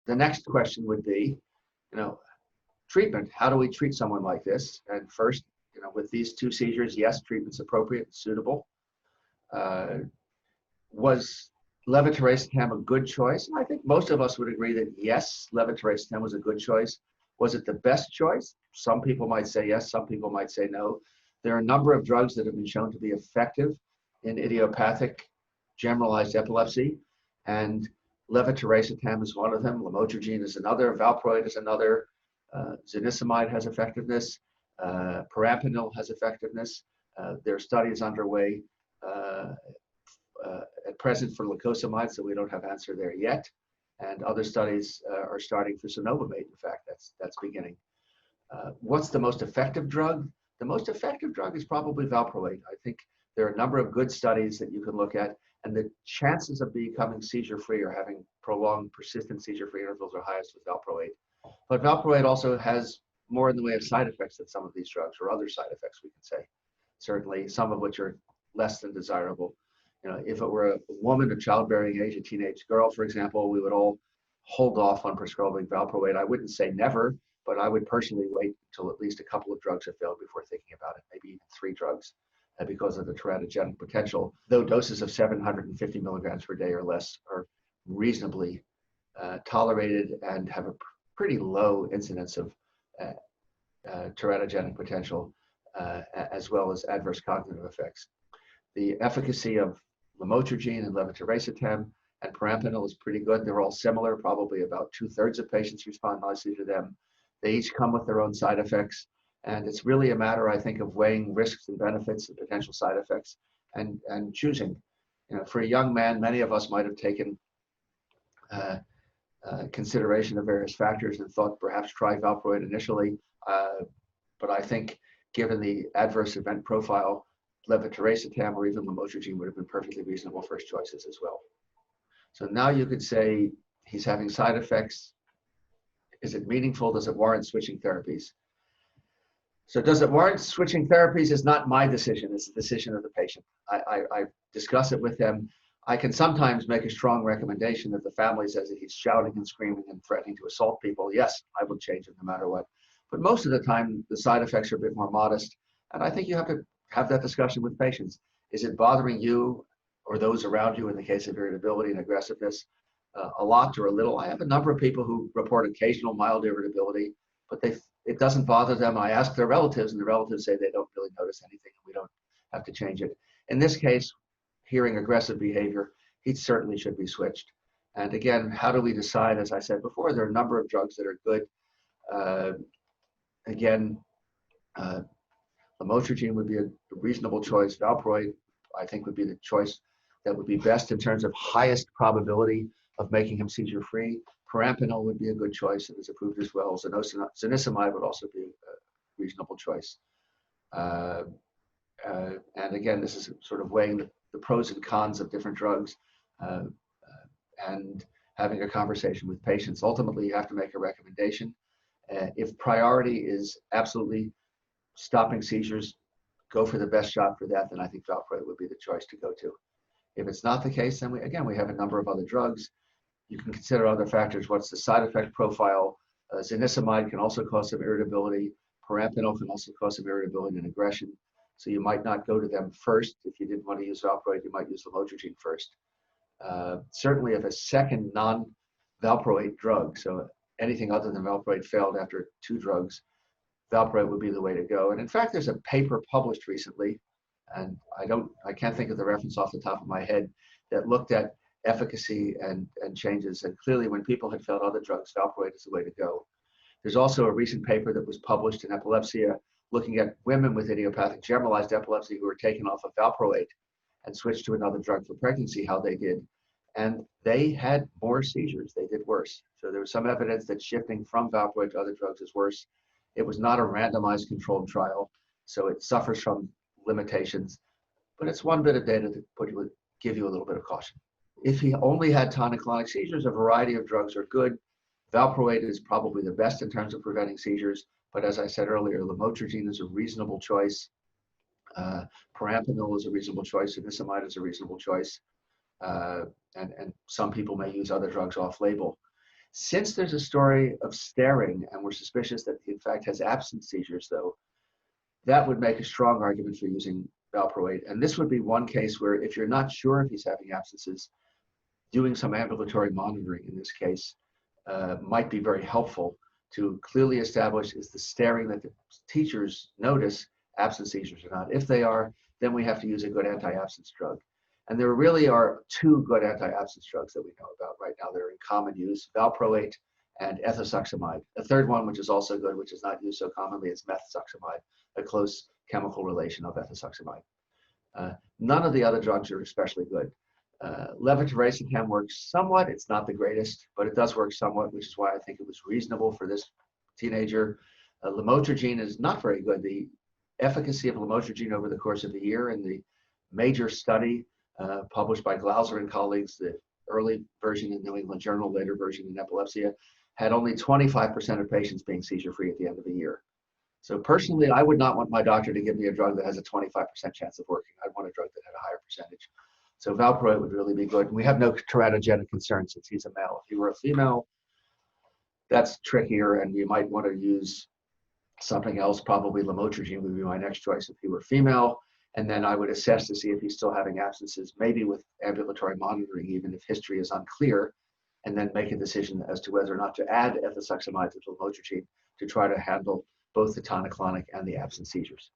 The next question would be, treatment. How do we treat someone like this? And first, with these two seizures, yes, treatment's appropriate, suitable. Was levetiracetam a good choice? And I think most of us would agree that yes, levetiracetam was a good choice. Was it the best choice? Some people might say yes, some people might say no. There are a number of drugs that have been shown to be effective in idiopathic generalized epilepsy, and levetiracetam is one of them, lamotrigine is another, valproate is another, zonisamide has effectiveness, perampanel has effectiveness. There are studies underway at present for lacosamide, so we don't have answer there yet. And other studies are starting for cenobamate. In fact, that's beginning. What's the most effective drug? The most effective drug is probably valproate. I think there are a number of good studies that you can look at, and the chances of becoming seizure-free or having prolonged, persistent seizure-free intervals are highest with valproate. But valproate also has more in the way of side effects than some of these drugs, or other side effects, we can say. Certainly, some of which are less than desirable. If it were a woman of childbearing age, a teenage girl, for example, we would all hold off on prescribing valproate. I wouldn't say never, but I would personally wait until at least a couple of drugs have failed before thinking about it, maybe even 3 drugs, because of the teratogenic potential. Though doses of 750 milligrams per day or less are reasonably tolerated and have a pretty low incidence of teratogenic potential, as well as adverse cognitive effects. The efficacy of lamotrigine and levetiracetam and perampanel is pretty good. They're all similar. Probably about 2/3 of patients respond nicely to them. They each come with their own side effects. And it's really a matter, I think, of weighing risks and benefits and potential side effects and choosing. For a young man, many of us might have taken consideration of various factors and thought perhaps try valproate initially. But I think given the adverse event profile, levetiracetam or even lamotrigine would have been perfectly reasonable first choices as well. So now you could say he's having side effects. Is it meaningful? Does it warrant switching therapies? So does it warrant switching therapies is not my decision. It's the decision of the patient. I discuss it with them. I can sometimes make a strong recommendation if the family says that he's shouting and screaming and threatening to assault people. Yes, I will change it no matter what. But most of the time, the side effects are a bit more modest. And I think you have to have that discussion with patients. Is it bothering you or those around you in the case of irritability and aggressiveness a lot or a little? I have a number of people who report occasional mild irritability, but it doesn't bother them. I ask their relatives, and the relatives say they don't really notice anything, and we don't have to change it. In this case, hearing aggressive behavior, he certainly should be switched. And again, how do we decide? As I said before, there are a number of drugs that are good. Lamotrigine would be a reasonable choice. Valproate, I think, would be the choice that would be best in terms of highest probability of making him seizure-free. Perampanel would be a good choice and is approved as well. Zonisamide would also be a reasonable choice. And again, this is sort of weighing the pros and cons of different drugs and having a conversation with patients. Ultimately, you have to make a recommendation. If priority is absolutely stopping seizures, go for the best shot for that, then I think valproate would be the choice to go to. If it's not the case, then we have a number of other drugs. You can consider other factors. What's the side effect profile? Zonisamide can also cause some irritability. Perampanel can also cause some irritability and aggression. So you might not go to them first. If you didn't want to use valproate, you might use lamotrigine first. Certainly if a second non-valproate drug, so anything other than valproate, failed after 2 drugs, valproate would be the way to go. And in fact, there's a paper published recently, and I can't think of the reference off the top of my head, that looked at efficacy and changes. And clearly when people had failed other drugs, valproate is the way to go. There's also a recent paper that was published in Epilepsy looking at women with idiopathic generalized epilepsy who were taken off of valproate and switched to another drug for pregnancy, how they did. And they had more seizures, they did worse. So there was some evidence that shifting from valproate to other drugs is worse. It was not a randomized controlled trial, so it suffers from limitations, but it's one bit of data that give you a little bit of caution. If he only had tonic-clonic seizures, a variety of drugs are good. Valproate is probably the best in terms of preventing seizures, but as I said earlier, lamotrigine is a reasonable choice. Perampanel is a reasonable choice. Zonisamide is a reasonable choice. And some people may use other drugs off-label. Since there's a story of staring and we're suspicious that he in fact has absence seizures though, that would make a strong argument for using valproate. And this would be one case where if you're not sure if he's having abscesses, doing some ambulatory monitoring in this case might be very helpful to clearly establish is the staring that the teachers notice absence seizures or not. If they are, then we have to use a good anti-absence drug. And there really are two good anti-absence drugs that we know about right now that are in common use, valproate and ethosuximide. A third one, which is also good, which is not used so commonly, is methosuximide, a close chemical relation of ethosuximide. None of the other drugs are especially good. Levetiracetam works somewhat. It's not the greatest, but it does work somewhat, which is why I think it was reasonable for this teenager. Lamotrigine is not very good. The efficacy of lamotrigine over the course of a year in the major study published by Glauser and colleagues, the early version in New England Journal, later version in Epilepsy, had only 25% of patients being seizure-free at the end of the year. So personally, I would not want my doctor to give me a drug that has a 25% chance of working. I'd want a drug that had a higher percentage. So valproate would really be good. And we have no teratogenic concern since he's a male. If he were a female, that's trickier, and you might want to use something else. Probably lamotrigine would be my next choice if he were female. And then I would assess to see if he's still having abscesses, maybe with ambulatory monitoring, even if history is unclear, and then make a decision as to whether or not to add ethosuximide to lamotrigine to try to handle both the tonic-clonic and the absence seizures.